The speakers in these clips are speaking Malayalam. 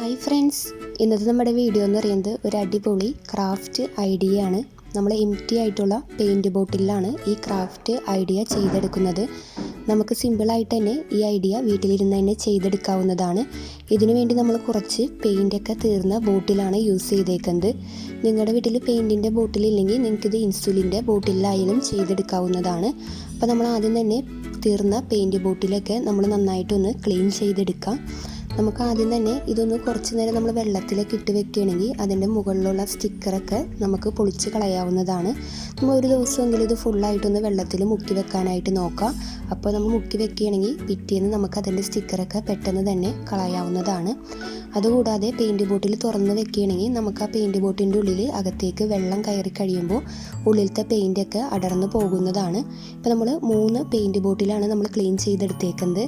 ഹായ് ഫ്രണ്ട്സ്, ഇന്നത്തെ നമ്മുടെ വീഡിയോ എന്ന് പറയുന്നത് ഒരു അടിപൊളി ക്രാഫ്റ്റ് ഐഡിയ ആണ്. നമ്മൾ എംപ്റ്റി ആയിട്ടുള്ള പെയിൻറ്റ് ബോട്ടിലാണ് ഈ ക്രാഫ്റ്റ് ഐഡിയ ചെയ്തെടുക്കുന്നത്. നമുക്ക് സിമ്പിളായിട്ട് തന്നെ ഈ ഐഡിയ വീട്ടിലിരുന്ന് തന്നെ ചെയ്തെടുക്കാവുന്നതാണ്. ഇതിനു വേണ്ടി നമ്മൾ കുറച്ച് പെയിൻ്റൊക്കെ തീർന്ന ബോട്ടിലാണ് യൂസ് ചെയ്തേക്കുന്നത്. നിങ്ങളുടെ വീട്ടിൽ പെയിൻറ്റിൻ്റെ ബോട്ടിലില്ലെങ്കിൽ നിങ്ങൾക്കിത് ഇൻസുലിൻ്റെ ബോട്ടിലായാലും ചെയ്തെടുക്കാവുന്നതാണ്. അപ്പോൾ നമ്മൾ ആദ്യം തന്നെ തീർന്ന പെയിൻറ്റ് ബോട്ടിലൊക്കെ നമ്മൾ നന്നായിട്ടൊന്ന് ക്ലീൻ ചെയ്തെടുക്കാം. നമുക്ക് ആദ്യം തന്നെ ഇതൊന്ന് കുറച്ച് നേരം നമ്മൾ വെള്ളത്തിലൊക്കെ ഇട്ട് വെക്കുകയാണെങ്കിൽ അതിൻ്റെ മുകളിലുള്ള സ്റ്റിക്കറൊക്കെ നമുക്ക് പൊളിച്ച് കളയാവുന്നതാണ്. നമ്മൾ ഒരു ദിവസമെങ്കിലും ഇത് ഫുള്ളായിട്ടൊന്ന് വെള്ളത്തിൽ മുക്കി വെക്കാനായിട്ട് നോക്കാം. അപ്പോൾ നമ്മൾ മുക്കി വെക്കുകയാണെങ്കിൽ പിറ്റേന്ന് നമുക്ക് അതിൻ്റെ സ്റ്റിക്കറൊക്കെ പെട്ടെന്ന് തന്നെ കളയാവുന്നതാണ്. അതുകൂടാതെ പെയിൻറ്റ് ബോട്ടിൽ തുറന്ന് വെക്കുകയാണെങ്കിൽ നമുക്ക് ആ പെയിൻറ്റ് ബോട്ടിൻ്റെ ഉള്ളിൽ അകത്തേക്ക് വെള്ളം കയറി കഴിയുമ്പോൾ ഉള്ളിലത്തെ പെയിൻറ്റൊക്കെ അടർന്നു പോകുന്നതാണ്. ഇപ്പോൾ നമ്മൾ 3 പെയിൻറ്റ് ബോട്ടിലാണ് നമ്മൾ ക്ലീൻ ചെയ്തെടുത്തേക്കുന്നത്.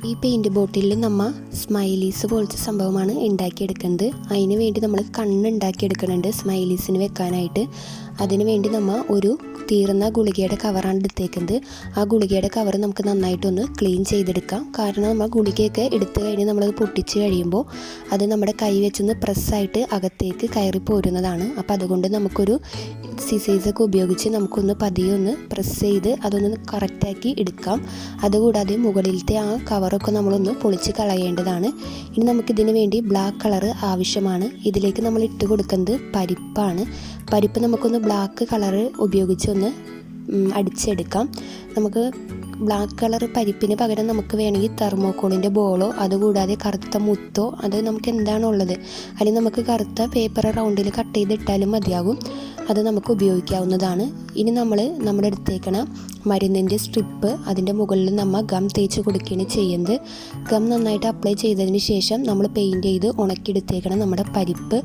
ഈ പെയിൻറ്റ് ബോട്ടിലിൽ നമ്മൾ സ്മൈലീസ് പോലത്തെ സംഭവമാണ് ഉണ്ടാക്കിയെടുക്കുന്നത്. അതിന് വേണ്ടി നമ്മൾ കണ്ണുണ്ടാക്കിയെടുക്കുന്നുണ്ട് സ്മൈലീസിന് വെക്കാനായിട്ട്. അതിന് വേണ്ടി നമ്മൾ ഒരു തീർന്ന ഗുളികയുടെ കവറാണ് എടുത്തേക്കുന്നത്. ആ ഗുളികയുടെ കവർ നമുക്ക് നന്നായിട്ടൊന്ന് ക്ലീൻ ചെയ്തെടുക്കാം. കാരണം നമ്മൾ ഗുളികയൊക്കെ എടുത്തു കഴിഞ്ഞ് നമ്മളത് പൊട്ടിച്ച് കഴിയുമ്പോൾ അത് നമ്മുടെ കൈ വെച്ചൊന്ന് പ്രസ്സായിട്ട് അകത്തേക്ക് കയറി പോരുന്നതാണ്. അപ്പോൾ അതുകൊണ്ട് നമുക്കൊരു സിസേഴ്സൊക്കെ ഉപയോഗിച്ച് നമുക്കൊന്ന് പതിയെ ഒന്ന് പ്രസ് ചെയ്ത് അതൊന്ന് കറക്റ്റാക്കി എടുക്കാം. അതുകൂടാതെ മുകളിലത്തെ ആ കവറൊക്കെ നമ്മളൊന്ന് പൊളിച്ച് കളയേണ്ടതാണ്. ഇനി നമുക്കിതിന് വേണ്ടി ബ്ലാക്ക് കളർ ആവശ്യമാണ്. ഇതിലേക്ക് നമ്മൾ ഇട്ട് കൊടുക്കുന്നത് പരിപ്പാണ്. പരിപ്പ് നമുക്കൊന്ന് ബ്ലാക്ക് കളർ ഉപയോഗിച്ച് ഒന്ന് അടിച്ചെടുക്കാം. നമുക്ക് ബ്ലാക്ക് കളർ പരിപ്പിന് പകരം നമുക്ക് വേണമെങ്കിൽ തെർമോക്കോളിൻ്റെ ബോളോ അതുകൂടാതെ കറുത്ത മുത്തോ അത് നമുക്ക് എന്താണോ ഉള്ളത്, അല്ലെങ്കിൽ നമുക്ക് കറുത്ത പേപ്പർ റൗണ്ടിൽ കട്ട് ചെയ്തിട്ടാലും മതിയാകും. അത് നമുക്ക് ഉപയോഗിക്കാവുന്നതാണ്. ഇനി നമ്മൾ നമ്മുടെ അടുത്തേക്കണ മരുന്നിൻ്റെ സ്ട്രിപ്പ് അതിൻ്റെ മുകളിൽ നമ്മൾ ഗം തേച്ച് കൊടുക്കുകയാണ് ചെയ്യുന്നത്. ഗം നന്നായിട്ട് അപ്ലൈ ചെയ്തതിന് ശേഷം നമ്മൾ പെയിൻറ്റ് ചെയ്ത് ഉണക്കിയെടുത്തേക്കണം നമ്മുടെ പരിപ്പ്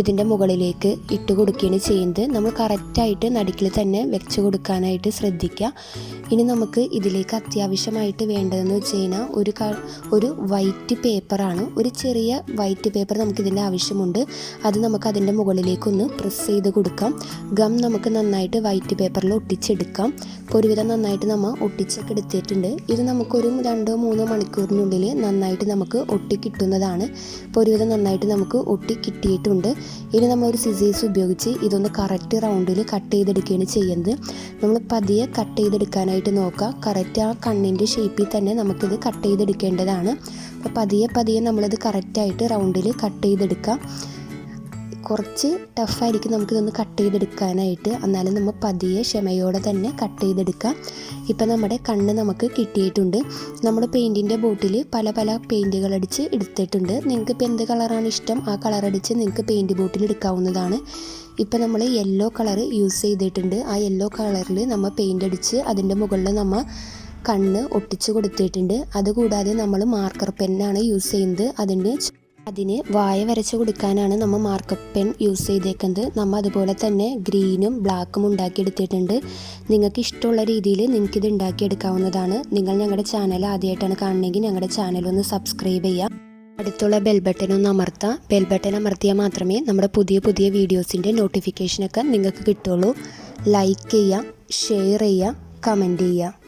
ഇതിൻ്റെ മുകളിലേക്ക് ഇട്ട് കൊടുക്കുകയാണ് ചെയ്യുന്നത്. നമ്മൾ കറക്റ്റായിട്ട് നടുക്കിൽ തന്നെ വെച്ച് കൊടുക്കാനായിട്ട് ശ്രദ്ധിക്കുക. ഇനി നമുക്ക് ഇതിലേക്ക് അത്യാവശ്യമായിട്ട് വേണ്ടതെന്ന് വെച്ച് കഴിഞ്ഞാൽ ഒരു വൈറ്റ് പേപ്പറാണ്. ഒരു ചെറിയ വൈറ്റ് പേപ്പർ നമുക്കിതിൻ്റെ ആവശ്യമുണ്ട്. അത് നമുക്ക് അതിൻ്റെ മുകളിലേക്കൊന്ന് പ്രസ് ചെയ്ത് കൊടുക്കാം. ഗം നമുക്ക് നന്നായിട്ട് വൈറ്റ് പേപ്പറിൽ ഒട്ടിച്ചെടുക്കാം. ഇപ്പോൾ ഒരുവിധം നന്നായിട്ട് നമ്മൾ ഒട്ടിച്ചൊക്കെ എടുത്തിട്ടുണ്ട്. ഇത് നമുക്കൊരു 2-3 മണിക്കൂറിനുള്ളിൽ നന്നായിട്ട് നമുക്ക് ഒട്ടി കിട്ടുന്നതാണ്. ഇപ്പോൾ ഒരുവിധം നന്നായിട്ട് നമുക്ക് ഒട്ടി കിട്ടിയിട്ടുണ്ട്. ഇനി നമ്മളൊരു സിസേഴ്സ് ഉപയോഗിച്ച് ഇതൊന്ന് കറക്റ്റ് റൗണ്ടിൽ കട്ട് ചെയ്തെടുക്കുകയാണ് ചെയ്യുന്നത്. നമ്മൾ പതിയെ കട്ട് ചെയ്തെടുക്കാനായിട്ട് നോക്കുക. കറക്റ്റ് ആ കണ്ണിൻ്റെ ഷേപ്പിൽ തന്നെ നമുക്കിത് കട്ട് ചെയ്തെടുക്കേണ്ടതാണ്. അപ്പോൾ പതിയെ നമ്മളത് കറക്റ്റായിട്ട് റൗണ്ടിൽ കട്ട് ചെയ്തെടുക്കാം. കുറച്ച് ടഫായിരിക്കും നമുക്കിതൊന്ന് കട്ട് ചെയ്തെടുക്കാനായിട്ട്. എന്നാലും നമ്മൾ പതിയെ ക്ഷമയോടെ തന്നെ കട്ട് ചെയ്തെടുക്കാം. ഇപ്പം നമ്മുടെ കണ്ണ് നമുക്ക് കിട്ടിയിട്ടുണ്ട്. നമ്മൾ പെയിൻറ്റിൻ്റെ ബോട്ടിൽ പല പെയിൻറ്റുകൾ അടിച്ച് എടുത്തിട്ടുണ്ട്. നിങ്ങൾക്ക് ഇപ്പോൾ എന്ത് കളറാണ് ഇഷ്ടം ആ കളർ അടിച്ച് നിങ്ങൾക്ക് പെയിൻറ്റ് ബോട്ടിൽ എടുക്കാവുന്നതാണ്. ഇപ്പം നമ്മൾ യെല്ലോ കളർ യൂസ് ചെയ്തിട്ടുണ്ട്. ആ യെല്ലോ കളറിൽ നമ്മൾ പെയിൻ്റ് അടിച്ച് അതിൻ്റെ മുകളിൽ നമ്മൾ കണ്ണ് ഒട്ടിച്ച് കൊടുത്തിട്ടുണ്ട്. അതുകൂടാതെ നമ്മൾ മാർക്കർ പെന്നാണ് യൂസ് ചെയ്യുന്നത്. അതിന് വായ വരച്ച് കൊടുക്കാനാണ് നമ്മൾ മാർക്കർ പെൻ യൂസ് ചെയ്തേക്കുന്നത്. നമ്മൾ അതുപോലെ തന്നെ ഗ്രീനും ബ്ലാക്കും ഉണ്ടാക്കിയെടുത്തിട്ടുണ്ട്. നിങ്ങൾക്ക് ഇഷ്ടമുള്ള രീതിയിൽ നിങ്ങൾക്കിത് ഉണ്ടാക്കിയെടുക്കാവുന്നതാണ്. നിങ്ങൾ ഞങ്ങളുടെ ചാനൽ ആദ്യമായിട്ടാണ് കാണണമെങ്കിൽ ഞങ്ങളുടെ ചാനലൊന്ന് സബ്സ്ക്രൈബ് ചെയ്യാം. അടുത്തുള്ള ബെൽ ബട്ടൺ ഒന്ന് അമർത്താം. ബെൽ ബട്ടൺ അമർത്തിയാൽ മാത്രമേ നമ്മുടെ പുതിയ വീഡിയോസിൻ്റെ നോട്ടിഫിക്കേഷനൊക്കെ നിങ്ങൾക്ക് കിട്ടുള്ളൂ. ലൈക്ക് ചെയ്യുക, ഷെയർ ചെയ്യുക, കമൻറ്റ് ചെയ്യുക.